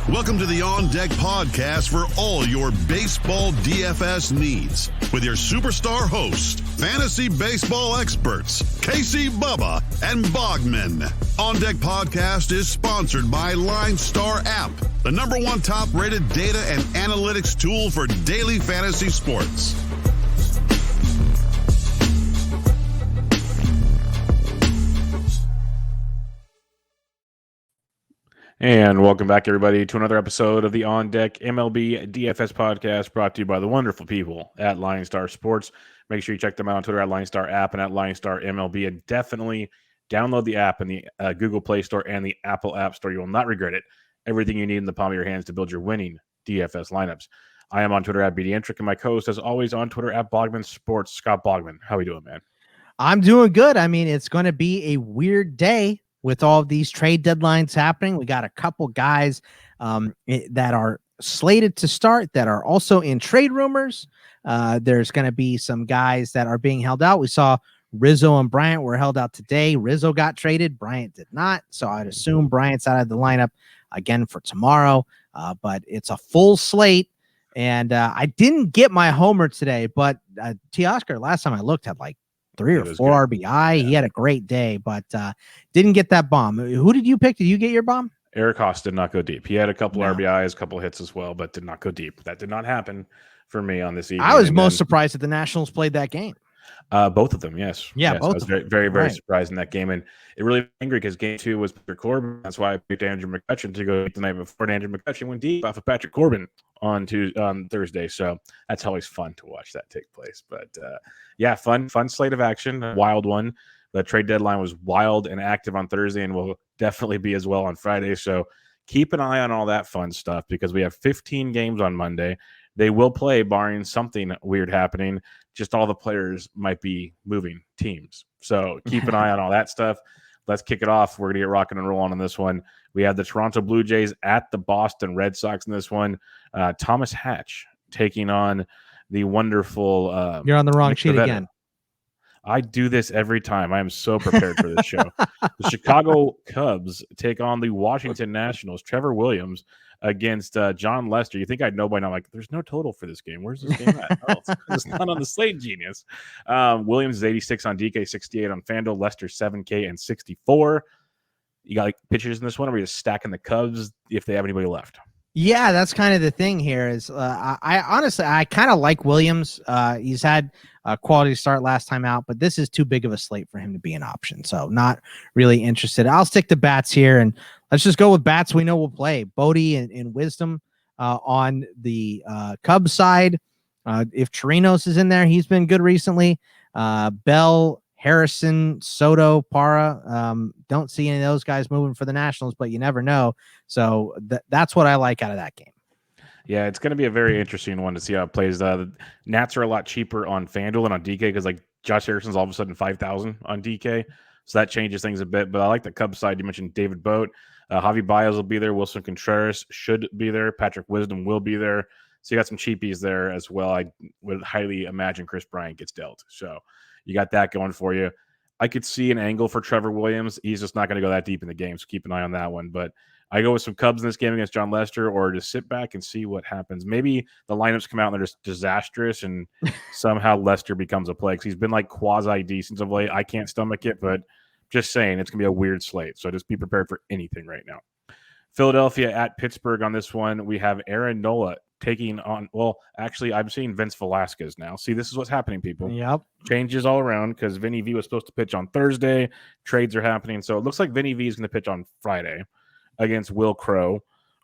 Welcome to the On Deck podcast for all your baseball DFS needs with your superstar hosts, fantasy baseball experts, Casey, Bubba, and Bogman. On Deck podcast is sponsored by LineStar app, the #1 top-rated data and analytics tool for daily fantasy sports. And welcome back, everybody, to another episode of the On Deck MLB DFS podcast brought to you by the wonderful people at LineStar Sports. Make sure you check them out on Twitter at LineStar app and at LineStar MLB. And definitely download the app in the Google Play Store and the Apple App Store. You will not regret it. Everything you need in the palm of your hands to build your winning DFS lineups. I am on Twitter at BDentric, and my co-host, as always, on Twitter at Bogman Sports. Scott Bogman, how are we doing, man? I'm doing good. I mean, it's going to be a weird day with all of these trade deadlines happening. We got a couple guys that are slated to start that are also in trade rumors. There's going to be some guys that are being held out. We saw Rizzo and Bryant were held out today. Rizzo got traded. Bryant did not. So I'd assume Bryant's out of the lineup again for tomorrow. But it's a full slate. And I didn't get my homer today, but Teoscar, last time I looked, had like 3 or 4 RBI. Yeah. He had a great day, but didn't get that bomb. Who did you pick? Did you get your bomb? Eric Haas did not go deep. He had a couple RBIs, a couple hits as well, but did not go deep. That did not happen for me on this evening. I was most surprised that the Nationals played that game. Both of them, yes. Yeah, yes, both. I was very surprised in that game, and it really made me angry because game 2 was Patrick Corbin. That's why I picked Andrew McCutchen to go the night before, and Andrew McCutchen went deep off of Patrick Corbin on Thursday. So that's always fun to watch that take place. But yeah, fun slate of action, a wild one. The trade deadline was wild and active on Thursday, and will definitely be as well on Friday. So keep an eye on all that fun stuff because we have 15 games on Monday. They will play, barring something weird happening. Just all the players might be moving teams. So keep an eye on all that stuff. Let's kick it off. We're going to get rocking and rolling on this one. We have the Toronto Blue Jays at the Boston Red Sox in this one. Thomas Hatch taking on the wonderful... You're on the wrong sheet again. I do this every time. I am so prepared for this show. The Chicago Cubs take on the Washington Nationals. Trevor Williams against John Lester. You think I'd know by now? Like, there's no total for this game. Where's this game at? Oh, it's not on the slate, genius. Williams is 86 on DK, 68 on FanDuel. Lester 7K and 64. You got like pitchers in this one, or are we just stacking the Cubs if they have anybody left? Yeah, that's kind of the thing here. Is I honestly kind of like Williams. He's had a quality start last time out, but this is too big of a slate for him to be an option. So not really interested. I'll stick to bats here, and let's just go with bats we know will play. Bodie and Wisdom on the Cubs side. If Chirinos is in there, he's been good recently. Bell, Harrison, Soto, Parra. Don't see any of those guys moving for the Nationals, but you never know. So that's what I like out of that game. Yeah, it's going to be a very interesting one to see how it plays. The Nats are a lot cheaper on FanDuel and on DK because like Josh Harrison's all of a sudden 5,000 on DK. So that changes things a bit. But I like the Cubs side. You mentioned David Boat. Javi Baez will be there. Wilson Contreras should be there. Patrick Wisdom will be there. So you got some cheapies there as well. I would highly imagine Chris Bryant gets dealt. So you got that going for you. I could see an angle for Trevor Williams. He's just not going to go that deep in the game, so keep an eye on that one. But I go with some Cubs in this game against John Lester, or just sit back and see what happens. Maybe the lineups come out and they're just disastrous, and somehow Lester becomes a play because he's been like quasi-decent of late. I can't stomach it, but just saying it's going to be a weird slate. So just be prepared for anything right now. Philadelphia at Pittsburgh on this one. We have Aaron Nola taking on, well, actually, I'm seeing Vince Velasquez now. See, this is what's happening, people. Yep. Changes all around because Vinny V was supposed to pitch on Thursday. Trades are happening. So it looks like Vinny V is going to pitch on Friday against Will Crow.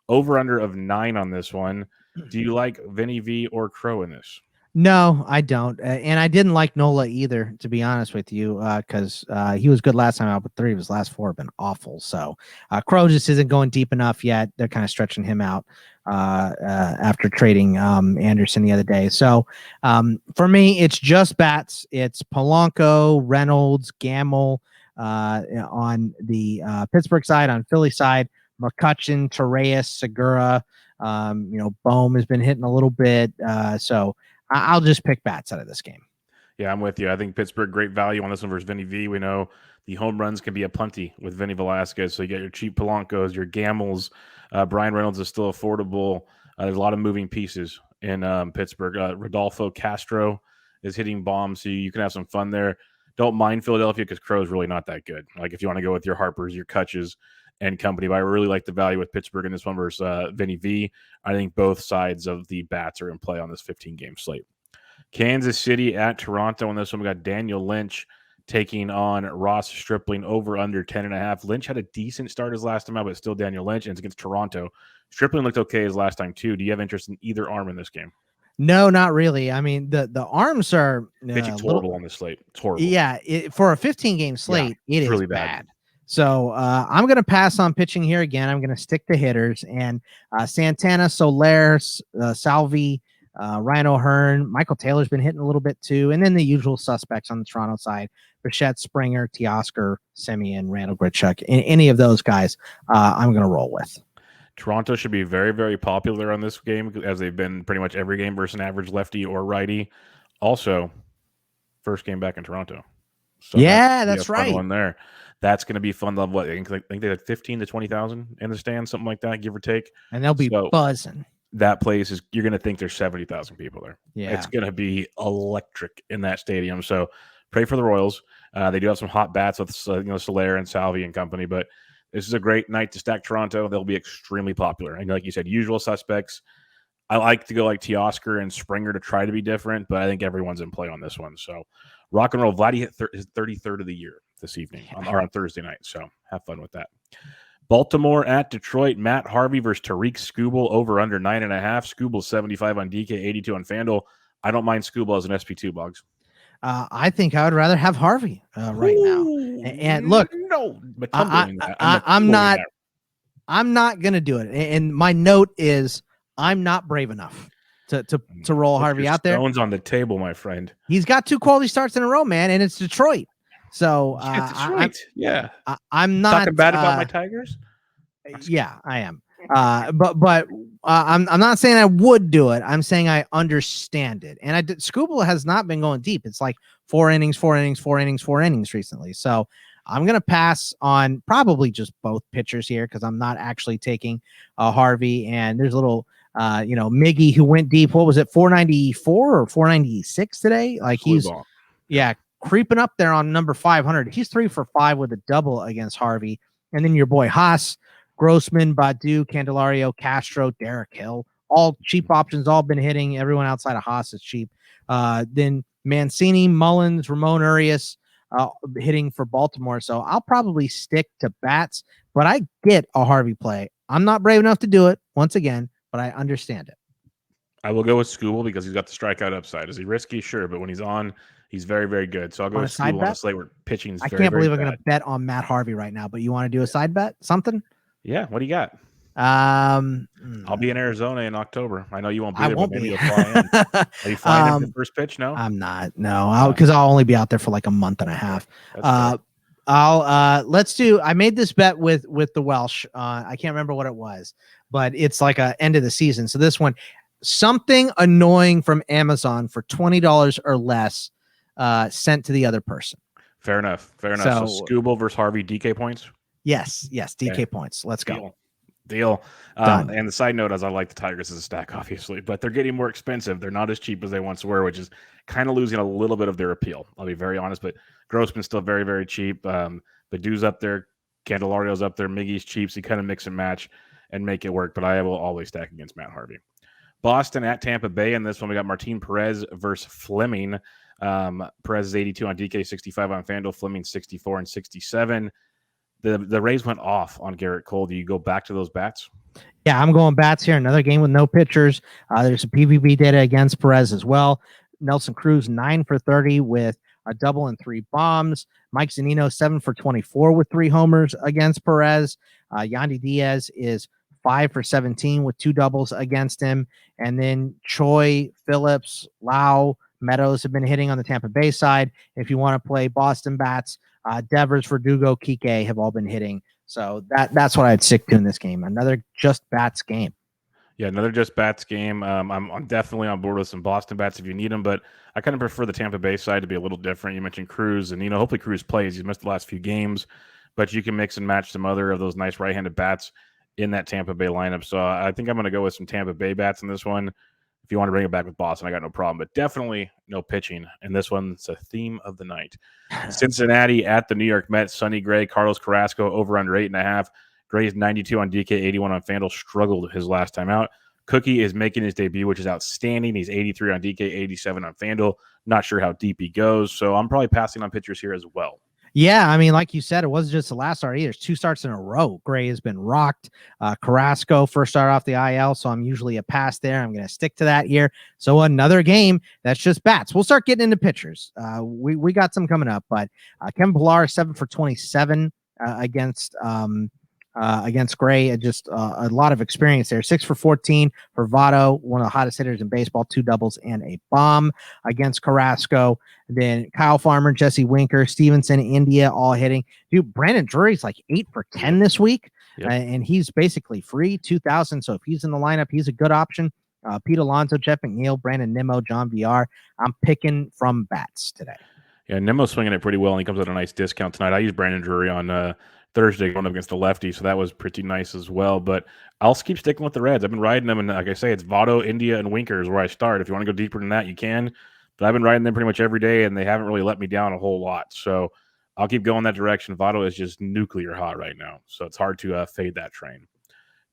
Over-under of 9 on this one. Do you like Vinny V or Crow in this? No, I don't. And I didn't like Nola either, to be honest with you, because he was good last time out, but 3 of his last 4 have been awful. So Crow just isn't going deep enough yet. They're kind of stretching him out after trading Anderson the other day. So for me, it's just bats. It's Polanco, Reynolds, Gamble on the Pittsburgh side. On Philly side, McCutchen, Torreyes, Segura. Bohm has been hitting a little bit. So I'll just pick bats out of this game. Yeah, I'm with you. I think Pittsburgh, great value on this one versus Vinny V. We know The home runs can be aplenty with Vinny Velasquez. So you get your cheap Polanco's, your Gamels. Brian Reynolds is still affordable. There's a lot of moving pieces in Pittsburgh. Rodolfo Castro is hitting bombs, so you can have some fun there. Don't mind Philadelphia because Crow's really not that good. Like if you want to go with your Harpers, your Kutches, and company, but I really like the value with Pittsburgh in this one versus Vinny V. I think both sides of the bats are in play on this 15-game slate. Kansas City at Toronto. On this one, we got Daniel Lynch taking on Ross Stripling over under 10.5. Lynch had a decent start his last time out, but still Daniel Lynch, and it's against Toronto. Stripling looked okay his last time too. Do you have interest in either arm in this game? No, not really. I mean, the arms are Pitching's horrible on this slate. It's horrible. Yeah, for a 15-game slate, it is really bad. So I'm going to pass on pitching here again. I'm going to stick to hitters, and Santana, Soler, Salvi, Ryan O'Hearn, Michael Taylor's been hitting a little bit too, and then the usual suspects on the Toronto side: Bichette, Springer, Teoscar, Semien, Randall Grichuk. Any of those guys, I'm going to roll with. Toronto should be very, very popular on this game, as they've been pretty much every game versus an average lefty or righty. Also, first game back in Toronto. So that's right. One there. That's going to be fun. What I think they had 15 to 20,000 in the stands, something like that, give or take. And they'll be buzzing. That place is, you're going to think there's 70,000 people there. Yeah, it's going to be electric in that stadium. So pray for the Royals. They do have some hot bats with Soler and Salvi and company, but this is a great night to stack Toronto. They'll be extremely popular. And like you said, usual suspects. I like to go like Teoscar and Springer to try to be different, but I think everyone's in play on this one. So rock and roll. Vladdy hit his 33rd of the year this evening or on Thursday night. So have fun with that. Baltimore at Detroit. Matt Harvey versus Tariq Skubal over under 9.5. Skubal 75 on DK, 82 on FanDuel. I don't mind Skubal as an SP2, Boggs. I think I would rather have Harvey right now. And look, no, but I'm not going to do it. And my note is I'm not brave enough to roll Harvey out there. Stones on the table, my friend. He's got 2 quality starts in a row, man, and it's Detroit. So I'm not talking bad about my Tigers. Yeah, I am. But I'm not saying I would do it. I'm saying I understand it. And Skubal has not been going deep. It's like 4 innings recently. So I'm going to pass on probably just both pitchers here because I'm not actually taking Harvey. And there's a little, Miggy who went deep. What was it, 494 or 496 today? Like he's creeping up there on number 500. He's 3 for 5 with a double against Harvey. And then your boy Haas, Grossman, Badu, Candelario, Castro, Derek Hill, all cheap options, all been hitting. Everyone outside of Haas is cheap. Then Mancini, Mullins, Ramon Urias hitting for Baltimore. So I'll probably stick to bats, but I get a Harvey play. I'm not brave enough to do it once again, but I understand it. I will go with Skubal because he's got the strikeout upside. Is he risky? Sure, but when he's on, he's very, very good. So I'll go with Skubal on the slate where pitching is I can't believe I'm going to bet on Matt Harvey right now, but you want to do a side bet? Something? Yeah. What do you got? I'll be in Arizona in October. I know you won't be there, but maybe you'll fly in. Are you flying in for the first pitch? No, I'm not. No, because I'll only be out there for like a month and a half. Let's do. I made this bet with the Welsh. I can't remember what it was, but it's like a end of the season. So this one, something annoying from Amazon for $20 or less, sent to the other person. Fair enough. So Skubal versus Harvey, DK points. Yes, DK points. Let's go. Deal. And the side note is I like the Tigers as a stack, obviously, but they're getting more expensive. They're not as cheap as they once were, which is kind of losing a little bit of their appeal. I'll be very honest, but Grossman's still very, very cheap. Badu's up there. Candelario's up there. Miggy's cheap, so you kind of mix and match and make it work, but I will always stack against Matt Harvey. Boston at Tampa Bay. In this one, we got Martin Perez versus Fleming. Perez is 82 on DK, 65 on FanDuel. Fleming 64 and 67. The Rays went off on Garrett Cole. Do you go back to those bats? Yeah, I'm going bats here. Another game with no pitchers. There's some PVB data against Perez as well. Nelson Cruz 9 for 30 with a double and 3 bombs. Mike Zunino 7 for 24 with 3 homers against Perez. Yandy Diaz is 5 for 17 with 2 doubles against him. And then Choi, Phillips, Lau, Meadows have been hitting on the Tampa Bay side. If you want to play Boston bats, Devers, Verdugo, Kike have all been hitting. So that's what I'd stick to in this game. Another just bats game. Yeah, another just bats game. I'm definitely on board with some Boston bats if you need them, but I kind of prefer the Tampa Bay side to be a little different. You mentioned Cruz, and hopefully Cruz plays. He's missed the last few games, but you can mix and match some other of those nice right-handed bats in that Tampa Bay lineup. So I think I'm going to go with some Tampa Bay bats in this one. If you want to bring it back with Boston, I got no problem, but definitely no pitching. And this one's a theme of the night. Cincinnati at the New York Mets. Sonny Gray, Carlos Carrasco over under 8.5. Gray's 92 on DK, 81 on FanDuel. Struggled his last time out. Cookie is making his debut, which is outstanding. He's 83 on DK, 87 on FanDuel. Not sure how deep he goes, so I'm probably passing on pitchers here as well. Yeah, I mean, like you said, it wasn't just the last start either. It's 2 starts in a row. Gray has been rocked. Carrasco first start off the IL, so I'm usually a pass there. I'm going to stick to that here. So another game that's just bats. We'll start getting into pitchers. We got some coming up, but Kevin Pillar 7 for 27 against Gray. Just a lot of experience there. 6 for 14 for Votto, one of the hottest hitters in baseball, 2 doubles and a bomb against Carrasco. Then Kyle Farmer, Jesse Winker, Stevenson, India, all hitting. Dude, Brandon Drury's like 8 for 10 this week, and he's basically free, 2,000. So if he's in the lineup, he's a good option. Pete Alonso, Jeff McNeil, Brandon Nimmo, John VR. I'm picking from bats today. Yeah, Nimmo's swinging it pretty well, and he comes at a nice discount tonight. I used Brandon Drury on Thursday going up against the lefty, so that was pretty nice as well. But I'll keep sticking with the Reds. I've been riding them, and like I say, it's Votto, India, and Winker is where I start. If you want to go deeper than that, you can. But I've been riding them pretty much every day, and they haven't really let me down a whole lot. So I'll keep going that direction. Votto is just nuclear hot right now, so it's hard to fade that train.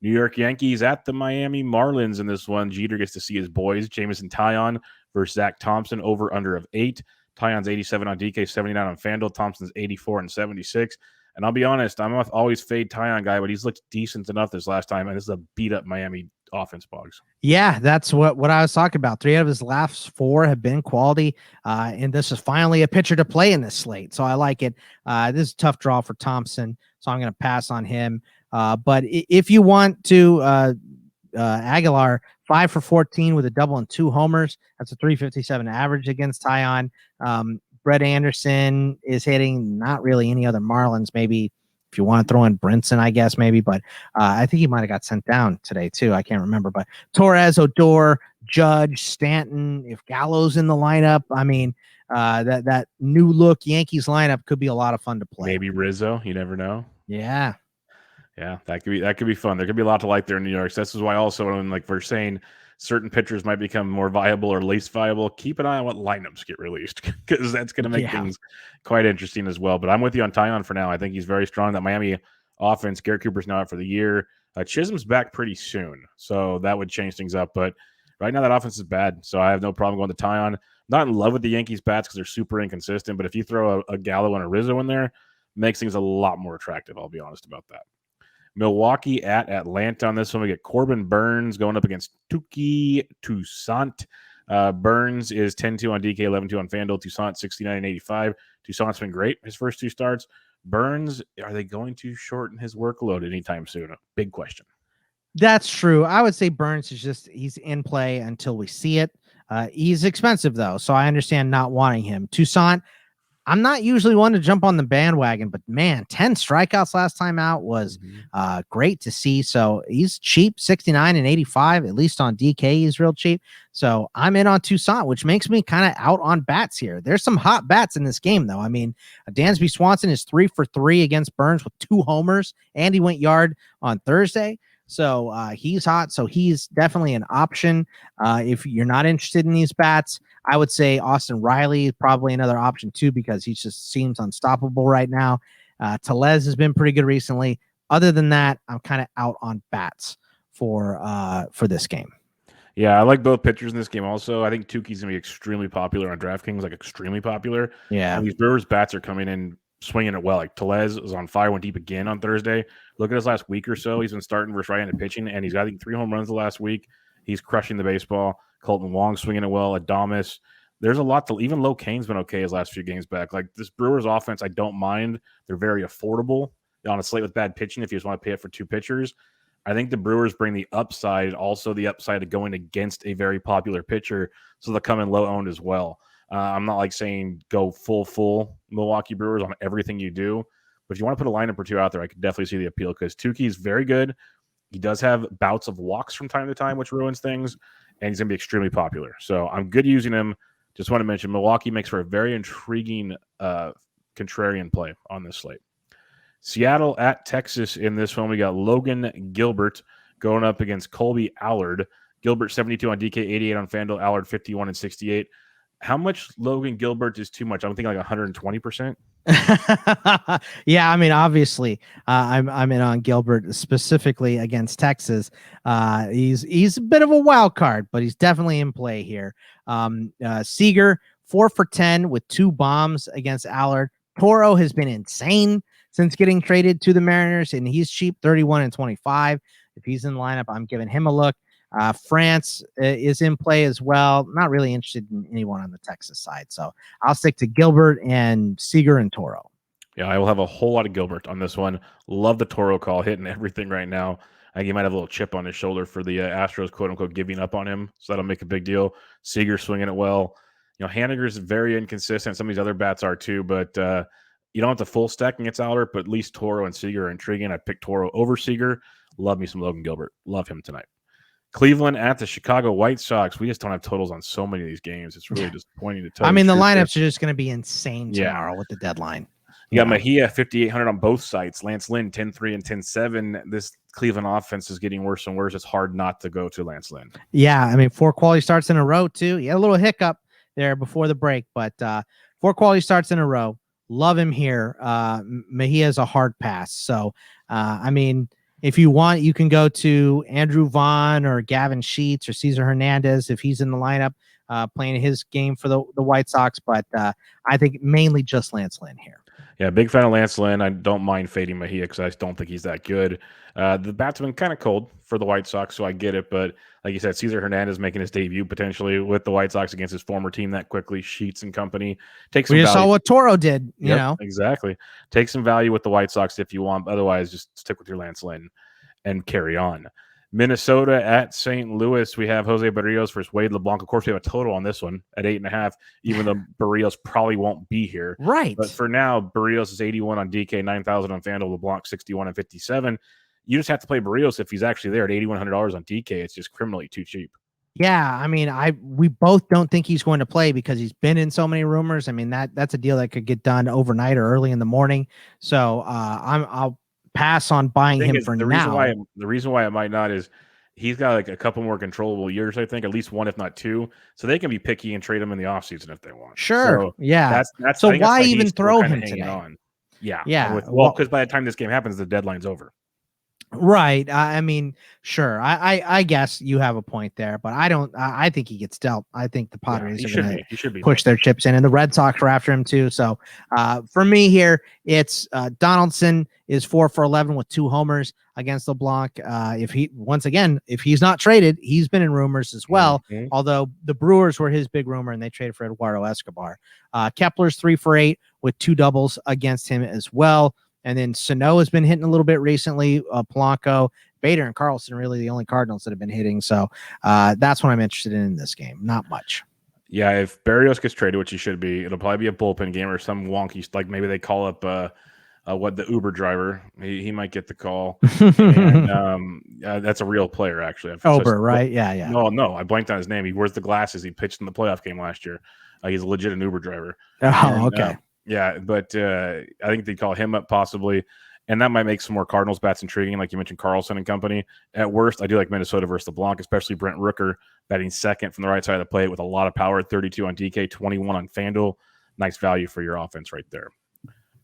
New York Yankees at the Miami Marlins in this one. Jeter gets to see his boys, Jameson Taillon versus Zach Thompson, over under of 8. Taillon's 87 on DK, 79 on FanDuel. Thompson's 84 and 76. And I'll be honest, I'm not always fade Taillon guy, but he's looked decent enough this last time, and this is a beat-up Miami offense, Boggs. Yeah, that's what I was talking about. 3 out of his last 4 have been quality, and this is finally a pitcher to play in this slate, so I like it. This is a tough draw for Thompson, so I'm going to pass on him. But if you want to, Aguilar, 5 for 14 with a double and 2 homers. That's a 357 average against Taillon. Brett Anderson is hitting, not really any other Marlins. Maybe if you want to throw in Brinson, I guess maybe, but I think he might have got sent down today too. I can't remember, but Torres, Odor, Judge, Stanton, if Gallo's in the lineup, I mean, that new look Yankees lineup could be a lot of fun to play. Maybe Rizzo, you never know. Yeah. Yeah, that could be fun. There could be a lot to like there in New York. So this is why also when we're saying certain pitchers might become more viable or least viable, keep an eye on what lineups get released, because that's going to make things quite interesting as well. But I'm with you on Taillon for now. I think he's very strong. That Miami offense, Garrett Cooper's now out for the year. Chisholm's back pretty soon, so that would change things up. But right now that offense is bad, so I have no problem going to Taillon. Not in love with the Yankees bats because they're super inconsistent, but if you throw a Gallo and a Rizzo in there, makes things a lot more attractive. I'll be honest about that. Milwaukee at Atlanta on this one. We get Corbin Burns going up against Touki Toussaint. Burns is 10-2 on DK, 11-2 on FanDuel. Toussaint 69 and 85. Toussaint's been great his first 2 starts. Burns, are they going to shorten his workload anytime soon? Big question. That's true. I would say Burns is he's in play until we see it. He's expensive though, so I understand not wanting him. Toussaint, I'm not usually one to jump on the bandwagon, but man, 10 strikeouts last time out was great to see. So he's cheap, 69 and 85, at least on DK, he's real cheap. So I'm in on Toussaint, which makes me kind of out on bats here. There's some hot bats in this game, though. I mean, Dansby Swanson is 3 for 3 against Burns with 2 homers, and he went yard on Thursday. So he's hot. So he's definitely an option. If you're not interested in these bats, I would say Austin Riley is probably another option too, because he just seems unstoppable right now. Tellez has been pretty good recently. Other than that, I'm kind of out on bats for this game. Yeah, I like both pitchers in this game also. I think Tukey's going to be extremely popular on DraftKings, like extremely popular. Yeah. And these Brewers bats are coming in swinging it well. Like Tellez was on fire, went deep again on Thursday. Look at his last week or so. He's been starting versus right-handed pitching, and he's got, I think, 3 home runs the last week. He's crushing the baseball. Colton Wong swinging it well. Adames. There's a lot to – even Low Kane's been okay his last few games back. Like this Brewers offense, I don't mind. They're very affordable on a slate with bad pitching if you just want to pay it for 2 pitchers. I think the Brewers bring the upside, also the upside of going against a very popular pitcher, so they'll come in low-owned as well. I'm not like saying go full Milwaukee Brewers on everything you do, but if you want to put a lineup or 2 out there, I could definitely see the appeal because Tukey's very good. He does have bouts of walks from time to time, which ruins things, and he's going to be extremely popular. So I'm good using him. Just want to mention Milwaukee makes for a very intriguing contrarian play on this slate. Seattle at Texas in this one. We got Logan Gilbert going up against Colby Allard. Gilbert 72 on DK, 88 on FanDuel. Allard 51 and 68. How much Logan Gilbert is too much? I'm thinking like 120%. Yeah, I mean, obviously, I'm in on Gilbert specifically against Texas. He's a bit of a wild card, but he's definitely in play here. Seager 4 for 10 with 2 bombs against Allard. Toro has been insane since getting traded to the Mariners, and he's cheap, 31 and 25. If he's in the lineup, I'm giving him a look. France is in play as well. Not really interested in anyone on the Texas side, so I'll stick to Gilbert and Seager and Toro. Yeah, I will have a whole lot of Gilbert on this one. Love the Toro call, hitting everything right now. I think he might have a little chip on his shoulder for the Astros, quote unquote, giving up on him, so that'll make a big deal. Seager swinging it well. You know, Haniger's very inconsistent. Some of these other bats are too, but you don't have to full stack against Allard, but at least Toro and Seager are intriguing. I picked Toro over Seager. Love me some Logan Gilbert. Love him tonight. Cleveland at the Chicago White Sox. We just don't have totals on so many of these games. It's really disappointing to tell you. I mean, the lineups are just going to be insane tomorrow with the deadline. You got Mejia 5,800 on both sites. Lance Lynn 10-3 and 10-7. This Cleveland offense is getting worse and worse. It's hard not to go to Lance Lynn. Yeah, I mean, 4 quality starts in a row too. He had a little hiccup there before the break, but 4 quality starts in a row. Love him here. Mejia is a hard pass. So, I mean, if you want, you can go to Andrew Vaughn or Gavin Sheets or Cesar Hernandez if he's in the lineup playing his game for the White Sox. But I think mainly just Lance Lynn here. Yeah, big fan of Lance Lynn. I don't mind fading Mejia because I just don't think he's that good. The bat's been kind of cold for the White Sox, so I get it. But like you said, Cesar Hernandez making his debut potentially with the White Sox against his former team that quickly. Sheets and company. We just saw what Toro did, you know. Exactly. Take some value with the White Sox if you want. Otherwise, just stick with your Lance Lynn and carry on. Minnesota at St. Louis. We have Jose Barrios versus Wade LeBlanc. Of course, we have a total on this one at 8.5, even though Barrios probably won't be here. Right. But for now, Barrios is 81 on DK, 9,000 on FanDuel, LeBlanc 61 and 57. You just have to play Barrios if he's actually there at $8,100 on DK. It's just criminally too cheap. Yeah, I mean, we both don't think he's going to play because he's been in so many rumors. I mean, that's a deal that could get done overnight or early in the morning. So I'll pass on buying him for now. The reason why I might not is he's got like a couple more controllable years, I think, at least 1, if not 2. So they can be picky and trade him in the offseason if they want. Sure. So yeah. So why even throw him today? On. Yeah. Yeah. Well, because by the time this game happens, the deadline's over. Right. I mean, sure. I guess you have a point there, but I don't. I think he gets dealt. I think the Padres are going to push their chips in, and the Red Sox are after him too. So for me here, it's Donaldson is 4 for 11 with 2 homers against LeBlanc. If he's not traded, he's been in rumors as well. Mm-hmm. Although the Brewers were his big rumor, and they traded for Eduardo Escobar. Kepler's 3 for 8 with 2 doubles against him as well. And then Sano has been hitting a little bit recently. Polanco, Bader, and Carlson really the only Cardinals that have been hitting. So that's what I'm interested in this game. Not much. Yeah, if Barrios gets traded, which he should be, it'll probably be a bullpen game or some wonky, like maybe they call up the Uber driver. He might get the call. And, that's a real player, actually. Uber, right? Yeah. No, I blanked on his name. He wears the glasses. He pitched in the playoff game last year. He's a legit an Uber driver. Oh, okay. Yeah, but I think they call him up possibly, and that might make some more Cardinals bats intriguing, like you mentioned, Carlson and company. At worst, I do like Minnesota versus LeBlanc, especially Brent Rooker batting second from the right side of the plate with a lot of power, 32 on DK, 21 on FanDuel. Nice value for your offense right there.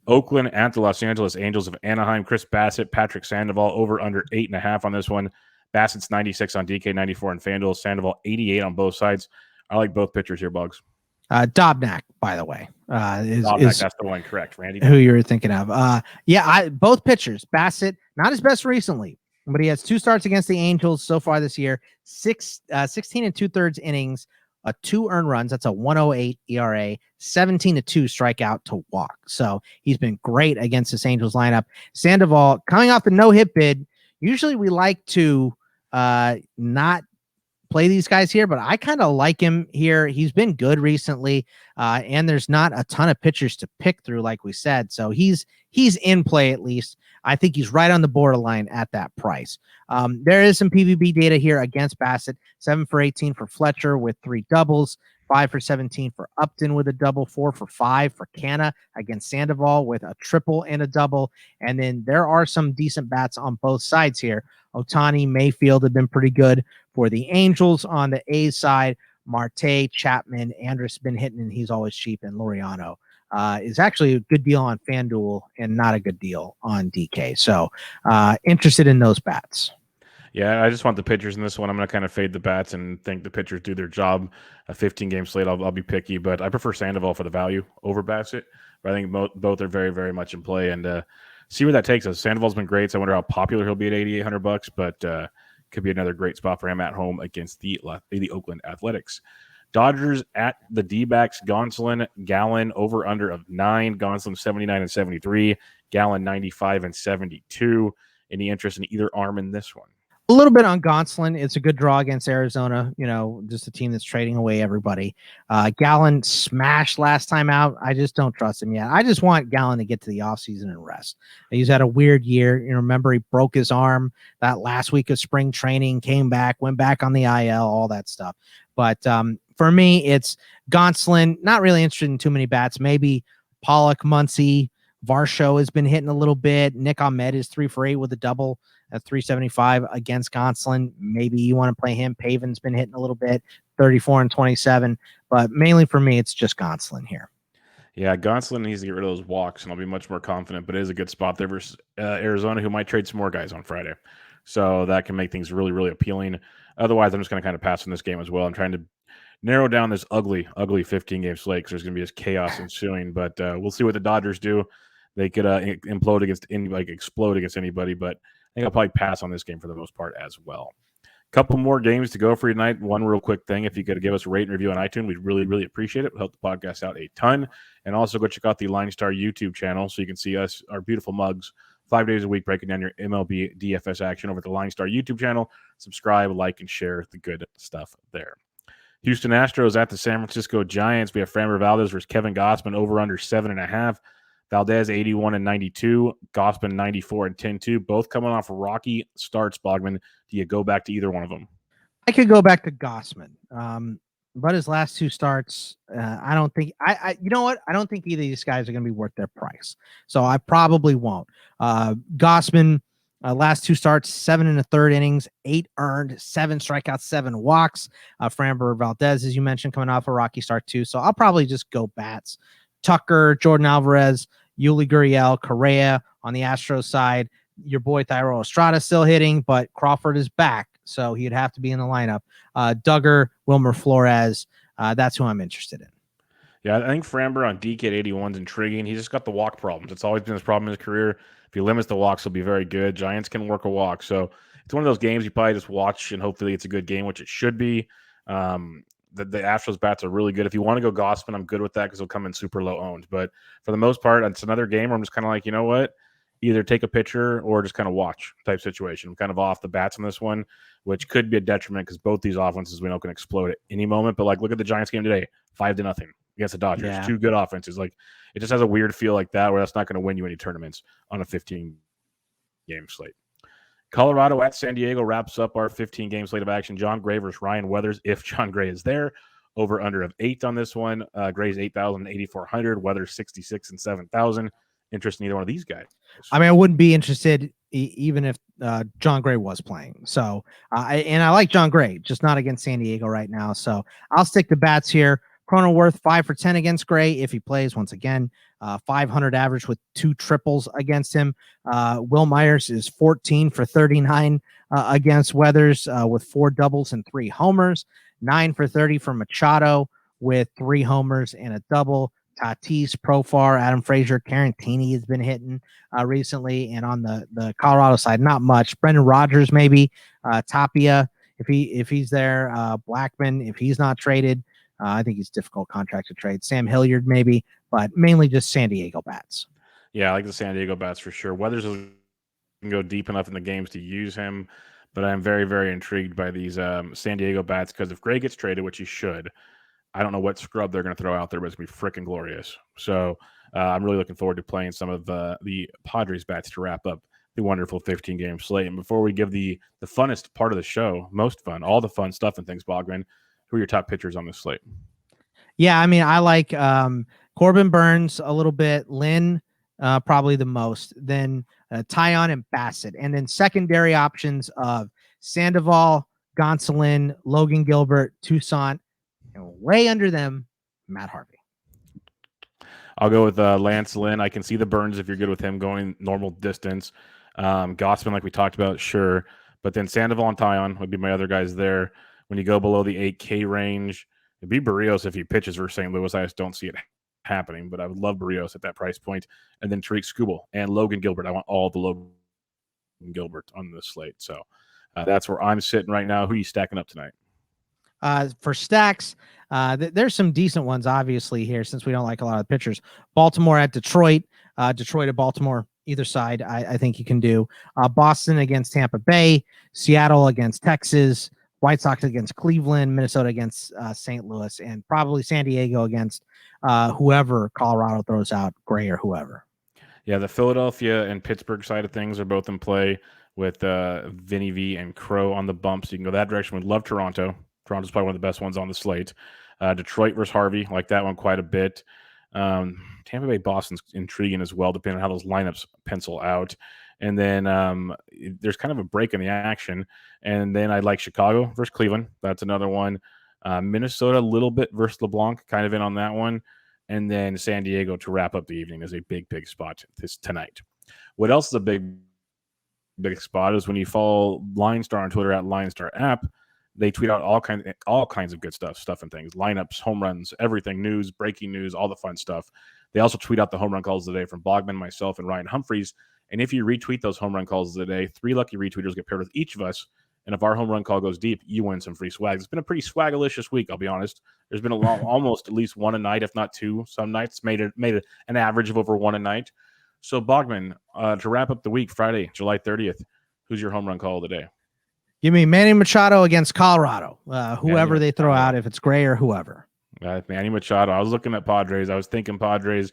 Oakland at the Los Angeles Angels of Anaheim. Chris Bassett, Patrick Sandoval over under 8.5 on this one. Bassett's 96 on DK, 94 on FanDuel. Sandoval 88 on both sides. I like both pitchers here, Bugs. Dobnak, by the way, is that's the one, correct, Randy? Who you were thinking of? Both pitchers. Bassett, not his best recently, but he has 2 starts against the Angels so far this year. 16 and 2/3 innings, 2 earned runs. That's a 1.08 ERA. 17-2 strikeout to walk. So he's been great against this Angels lineup. Sandoval coming off the no-hit bid. Usually we like to not play these guys here, but I kind of like him here. He's been good recently, and there's not a ton of pitchers to pick through, like we said. So he's in play at least. I think he's right on the borderline at that price. There is some PVB data here against Bassett. 7 for 18 for Fletcher with 3 doubles. 5 for 17 for Upton with a double. 4 for 5 for Canna against Sandoval with a triple and a double. And then there are some decent bats on both sides here. Ohtani, Mayfield have been pretty good for the Angels. On the A's side, Marte, Chapman, Andrus been hitting, and he's always cheap. And Laureano is actually a good deal on FanDuel and not a good deal on DK. So interested in those bats. Yeah, I just want the pitchers in this one. I'm going to kind of fade the bats and think the pitchers do their job. A 15-game slate, I'll be picky, but I prefer Sandoval for the value over Bassett. But I think both are very, very much in play, and see where that takes us. Sandoval's been great, so I wonder how popular he'll be at $8,800, but could be another great spot for him at home against the Oakland Athletics. Dodgers at the D-backs. Gonsolin, Gallen over under of 9. Gonsolin 79 and 73. Gallen 95 and 72. Any interest in either arm in this one? A little bit on Gonsolin. It's a good draw against Arizona, just a team that's trading away everybody. Gallen smashed last time out. I just don't trust him yet. I just want Gallen to get to the offseason and rest. He's had a weird year. Remember, he broke his arm that last week of spring training, came back, went back on the IL, all that stuff. But for me, it's Gonsolin. Not really interested in too many bats. Maybe Pollock, Muncy, Varsho has been hitting a little bit. Nick Ahmed is 3 for 8 with a double at 375 against Gonsolin. Maybe you want to play him. Pavin's been hitting a little bit, 34 and 27. But mainly for me, it's just Gonsolin here. Yeah, Gonsolin needs to get rid of those walks, and I'll be much more confident. But it is a good spot there versus Arizona, who might trade some more guys on Friday. So that can make things really, really appealing. Otherwise, I'm just going to kind of pass on this game as well. I'm trying to narrow down this ugly 15-game slate because there's going to be this chaos ensuing. But we'll see what the Dodgers do. They could explode against anybody, but I think I'll probably pass on this game for the most part as well. Couple more games to go for you tonight. One real quick thing, if you could give us a rate and review on iTunes, we'd really, really appreciate it. It would help the podcast out a ton. And also go check out the LineStar YouTube channel so you can see us, our beautiful mugs, 5 days a week breaking down your MLB DFS action over at the LineStar YouTube channel. Subscribe, like, and share the good stuff there. Houston Astros at the San Francisco Giants. We have Framber Valdez versus Kevin Gausman over under 7.5. Valdez 81 and 92, Gausman 94 and 10-2, both coming off rocky starts. Bogman, do you go back to either one of them? I could go back to Gausman, but his last 2 starts, I don't think. You know what? I don't think either of these guys are going to be worth their price, so I probably won't. Gausman, last 2 starts, 7 1/3 innings, 8 earned, 7 strikeouts, 7 walks. Framber Valdez, as you mentioned, coming off a rocky start too, so I'll probably just go bats. Tucker, Jordan Alvarez, Yuli Gurriel, Correa on the Astros side. Your boy Thairo Estrada still hitting, but Crawford is back, so he'd have to be in the lineup. Duggar, Wilmer Flores, that's who I'm interested in. Yeah, I think Framber on DK at 81 is intriguing. He's just got the walk problems. It's always been his problem in his career. If he limits the walks, he'll be very good. Giants can work a walk, so it's one of those games you probably just watch, and hopefully it's a good game, which it should be. The Astros bats are really good. If you want to go Gausman, I'm good with that because he'll come in super low owned. But for the most part, it's another game where I'm just kind of like, you know what? Either take a pitcher or just kind of watch type situation. I'm kind of off the bats on this one, which could be a detriment because both these offenses we know can explode at any moment. But like, look at the Giants game today, 5-0 against the Dodgers. Yeah. 2 good offenses. Like, it just has a weird feel like that where that's not going to win you any tournaments on a 15-game slate. Colorado at San Diego wraps up our 15-game slate of action. John Gray versus Ryan Weathers, if John Gray is there. Over under of 8 on this one. Gray's 8,000, 8,400. Weathers 66 and 7,000. Interest in either one of these guys? I mean, I wouldn't be interested even if John Gray was playing. So, I like John Gray, just not against San Diego right now. So I'll stick to bats here. Cronenworth 5 for 10 against Gray if he plays once again. 500 average with 2 triples against him. Will Myers is 14 for 39 against Weathers with 4 doubles and 3 homers. 9 for 30 for Machado with 3 homers and a double. Tatis, Profar, Adam Frazier, Carantini has been hitting recently. And on the Colorado side, not much. Brendan Rodgers maybe. Tapia if he's there. Blackman if he's not traded. I think he's difficult contract to trade. Sam Hilliard maybe, but mainly just San Diego bats. Yeah, I like the San Diego bats for sure. Weathers can go deep enough in the games to use him, but I'm very, very intrigued by these San Diego bats because if Gray gets traded, which he should, I don't know what scrub they're going to throw out there, but it's going to be freaking glorious. So I'm really looking forward to playing some of the Padres bats to wrap up the wonderful 15-game slate. And before we give the funnest part of the show, most fun, all the fun stuff and things, Bogman, who are your top pitchers on this slate? Yeah, I mean, I like Corbin Burns a little bit, Lynn probably the most, then Tyon and Bassett, and then secondary options of Sandoval, Gonsolin, Logan Gilbert, Toussaint, and way under them, Matt Harvey. I'll go with Lance Lynn. I can see the Burns if you're good with him going normal distance. Gossman, like we talked about, sure. But then Sandoval and Tyon would be my other guys there. When you go below the 8K range, it'd be Barrios if he pitches for St. Louis. I just don't see it happening, but I would love Barrios at that price point. And then Tariq Skubal and Logan Gilbert. I want all the Logan Gilbert on this slate. So that's where I'm sitting right now. Who are you stacking up tonight? For stacks, there's some decent ones, obviously, here, since we don't like a lot of the pitchers. Baltimore at Detroit, Detroit at Baltimore, either side, I think you can do. Boston against Tampa Bay, Seattle against Texas, White Sox against Cleveland, Minnesota against St. Louis, and probably San Diego against whoever Colorado throws out, Gray or whoever. Yeah, the Philadelphia and Pittsburgh side of things are both in play with Vinny V and Crow on the bumps. You can go that direction. We'd love Toronto. Toronto's probably one of the best ones on the slate. Detroit versus Harvey, like that one quite a bit. Tampa Bay, Boston's intriguing as well, depending on how those lineups pencil out. And then there's kind of a break in the action. And then I like Chicago versus Cleveland. That's another one. Minnesota a little bit versus LeBlanc, kind of in on that one. And then San Diego to wrap up the evening is a big, big spot tonight. What else is a big, big spot is when you follow LineStar on Twitter at LineStar app. They tweet out all kinds of good stuff and things, lineups, home runs, everything, news, breaking news, all the fun stuff. They also tweet out the home run calls of the day from Bogman, myself, and Ryan Humphreys. And if you retweet those home run calls of the day, 3 lucky retweeters get paired with each of us. And if our home run call goes deep, you win some free swag. It's been a pretty swagalicious week, I'll be honest. There's been almost at least one a night, if not 2. Some nights made it an average of over 1 a night. So Bogman, to wrap up the week, Friday, July 30th, who's your home run call of the day? Give me Manny Machado against Colorado. Whoever they throw out, if it's Gray or whoever. Manny Machado. I was looking at Padres. I was thinking Padres.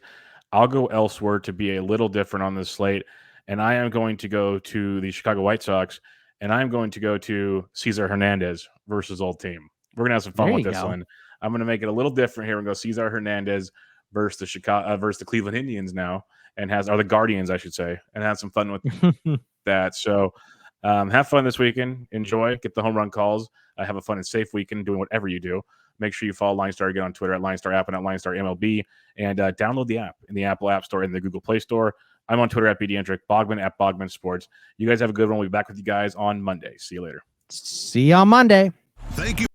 I'll go elsewhere to be a little different on this slate. And I am going to go to the Chicago White Sox. And I'm going to go to Cesar Hernandez versus Old Team. We're going to have some fun with this one. I'm going to make it a little different here and go Cesar Hernandez versus the Cleveland Indians now. Or the Guardians, I should say. And have some fun with that. So have fun this weekend. Enjoy. Get the home run calls. Have a fun and safe weekend doing whatever you do. Make sure you follow LineStar again on Twitter at LineStar app and at LineStar MLB. And download the app in the Apple App Store and the Google Play Store. I'm on Twitter at BDentrick, Bogman at Bogman Sports. You guys have a good one. We'll be back with you guys on Monday. See you later. See you on Monday. Thank you.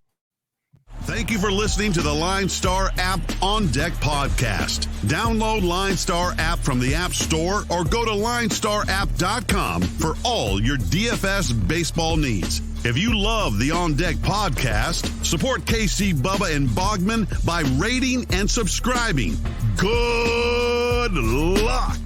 Thank you for listening to the LineStar app On Deck podcast. Download LineStar app from the App Store or go to linestarapp.com for all your DFS baseball needs. If you love the On Deck podcast, support KC, Bubba, and Bogman by rating and subscribing. Good luck.